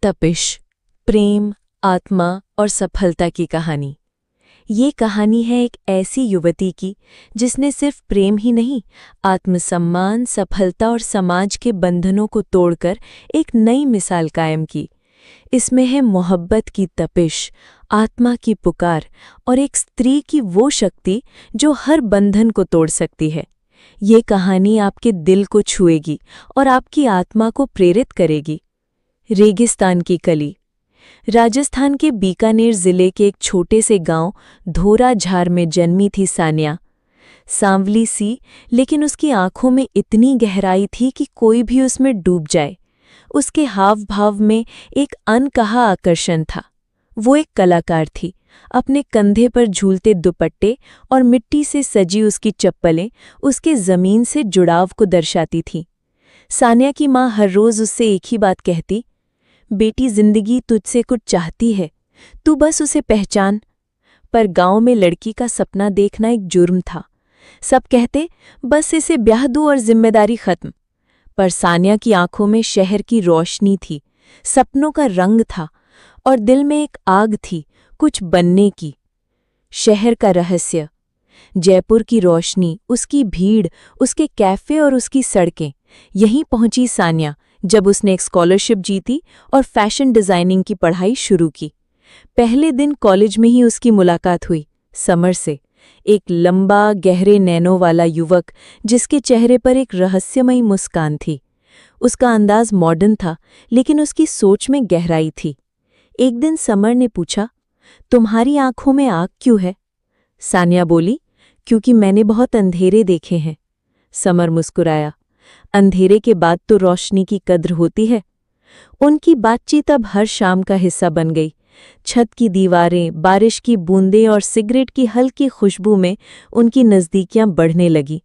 तपिश, प्रेम, आत्मा और सफलता की कहानी। ये कहानी है एक ऐसी युवती की जिसने सिर्फ प्रेम ही नहीं, आत्मसम्मान, सफलता और समाज के बंधनों को तोड़कर एक नई मिसाल कायम की। इसमें है मोहब्बत की तपिश, आत्मा की पुकार और एक स्त्री की वो शक्ति जो हर बंधन को तोड़ सकती है। ये कहानी आपके दिल को छुएगी और आपकी आत्मा को प्रेरित करेगी। रेगिस्तान की कली। राजस्थान के बीकानेर जिले के एक छोटे से गांव धोराझार में जन्मी थी सान्या। सांवली सी, लेकिन उसकी आंखों में इतनी गहराई थी कि कोई भी उसमें डूब जाए। उसके हाव भाव में एक अनकहा आकर्षण था। वो एक कलाकार थी। अपने कंधे पर झूलते दुपट्टे और मिट्टी से सजी उसकी चप्पलें उसके जमीन से जुड़ाव को दर्शाती थीं। सान्या की माँ हर रोज उससे एक ही बात कहती, बेटी जिंदगी तुझसे कुछ चाहती है, तू बस उसे पहचान। पर गांव में लड़की का सपना देखना एक जुर्म था। सब कहते बस इसे ब्याह दो और जिम्मेदारी खत्म। पर सान्या की आंखों में शहर की रोशनी थी, सपनों का रंग था और दिल में एक आग थी कुछ बनने की। शहर का रहस्य, जयपुर की रोशनी, उसकी भीड़, उसके कैफे और उसकी सड़कें। यहीं पहुंची सान्या जब उसने एक स्कॉलरशिप जीती और फैशन डिजाइनिंग की पढ़ाई शुरू की। पहले दिन कॉलेज में ही उसकी मुलाकात हुई समर से, एक लंबा गहरे नैनों वाला युवक जिसके चेहरे पर एक रहस्यमयी मुस्कान थी। उसका अंदाज मॉडर्न था, लेकिन उसकी सोच में गहराई थी। एक दिन समर ने पूछा, तुम्हारी आंखों में आग क्यों है? सान्या बोली, क्योंकि मैंने बहुत अंधेरे देखे हैं। समर मुस्कुराया, अंधेरे के बाद तो रोशनी की कद्र होती है। उनकी बातचीत अब हर शाम का हिस्सा बन गई। छत की दीवारें, बारिश की बूंदें और सिगरेट की हल्की खुशबू में उनकी नज़दीकियां बढ़ने लगी।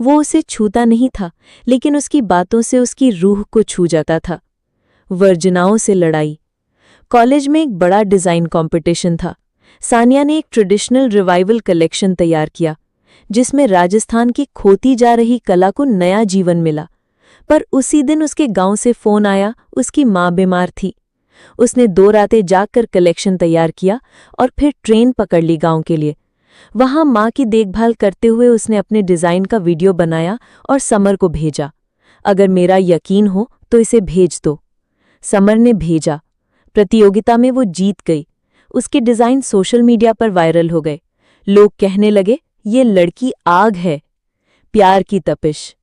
वो उसे छूता नहीं था, लेकिन उसकी बातों से उसकी रूह को छू जाता था। वर्जनाओं से लड़ाई। कॉलेज में एक बड़ा डिज़ाइन कॉम्पिटिशन था। सान्या ने एक ट्रेडिशनल रिवाइवल कलेक्शन तैयार किया जिसमें राजस्थान की खोती जा रही कला को नया जीवन मिला। पर उसी दिन उसके गांव से फोन आया, उसकी माँ बीमार थी। उसने 2 रातें जागकर कलेक्शन तैयार किया और फिर ट्रेन पकड़ ली गांव के लिए। वहां माँ की देखभाल करते हुए उसने अपने डिज़ाइन का वीडियो बनाया और समर को भेजा। अगर मेरा यकीन हो तो इसे भेज दो। समर ने भेजा। प्रतियोगिता में वो जीत गई। उसके डिज़ाइन सोशल मीडिया पर वायरल हो गए। लोग कहने लगे, ये लड़की आग है। प्यार की तपिश।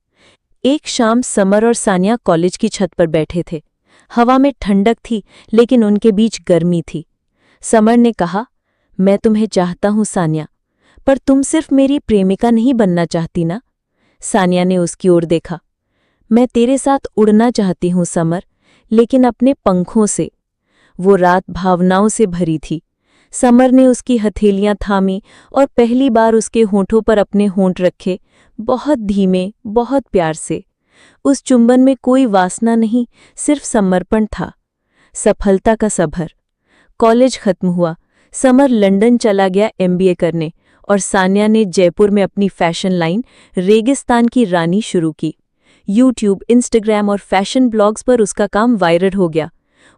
एक शाम समर और सान्या कॉलेज की छत पर बैठे थे। हवा में ठंडक थी, लेकिन उनके बीच गर्मी थी। समर ने कहा, मैं तुम्हें चाहता हूं सान्या, पर तुम सिर्फ मेरी प्रेमिका नहीं बनना चाहती ना? सान्या ने उसकी ओर देखा। मैं तेरे साथ उड़ना चाहती हूं समर, लेकिन अपने पंखों से। वो रात भावनाओं से भरी थी। समर ने उसकी हथेलियां थामी और पहली बार उसके होंठों पर अपने होंठ रखे, बहुत धीमे, बहुत प्यार से। उस चुंबन में कोई वासना नहीं, सिर्फ समर्पण था। सफलता का सभर। कॉलेज खत्म हुआ। समर लंदन चला गया MBA करने और सान्या ने जयपुर में अपनी फैशन लाइन रेगिस्तान की रानी शुरू की। YouTube, Instagram और फैशन ब्लॉग्स पर उसका काम वायरल हो गया।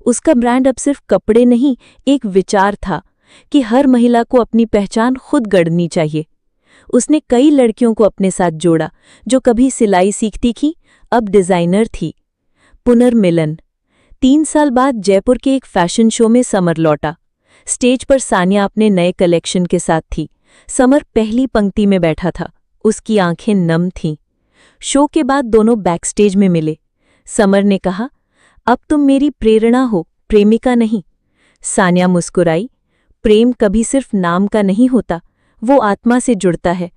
उसका ब्रांड अब सिर्फ कपड़े नहीं, एक विचार था कि हर महिला को अपनी पहचान खुद गढ़नी चाहिए। उसने कई लड़कियों को अपने साथ जोड़ा जो कभी सिलाई सीखती थी, अब डिज़ाइनर थी। पुनर्मिलन। 3 साल बाद जयपुर के एक फैशन शो में समर लौटा। स्टेज पर सान्या अपने नए कलेक्शन के साथ थी। समर पहली पंक्ति में बैठा था। उसकी आंखें नम थीं। शो के बाद दोनों बैकस्टेज में मिले। समर ने कहा, अब तुम मेरी प्रेरणा हो, प्रेमिका नहीं। सान्या मुस्कुराई, प्रेम कभी सिर्फ नाम का नहीं होता, वो आत्मा से जुड़ता है।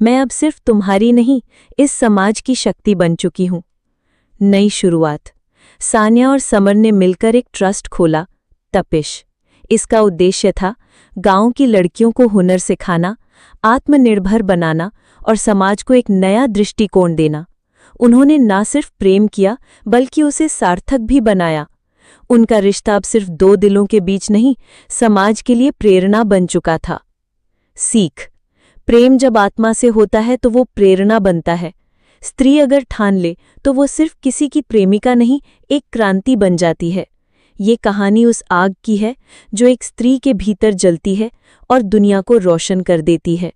मैं अब सिर्फ तुम्हारी नहीं, इस समाज की शक्ति बन चुकी हूं। नई शुरुआत। सान्या और समर ने मिलकर एक ट्रस्ट खोला, तपिश। इसका उद्देश्य था गांव की लड़कियों को हुनर सिखाना, आत्मनिर्भर बनाना और समाज को एक नया दृष्टिकोण देना। उन्होंने न सिर्फ प्रेम किया, बल्कि उसे सार्थक भी बनाया। उनका रिश्ता अब सिर्फ 2 दिलों के बीच नहीं, समाज के लिए प्रेरणा बन चुका था। सीख। प्रेम जब आत्मा से होता है तो वो प्रेरणा बनता है। स्त्री अगर ठान ले तो वो सिर्फ किसी की प्रेमिका नहीं, एक क्रांति बन जाती है। ये कहानी उस आग की है जो एक स्त्री के भीतर जलती है और दुनिया को रोशन कर देती है।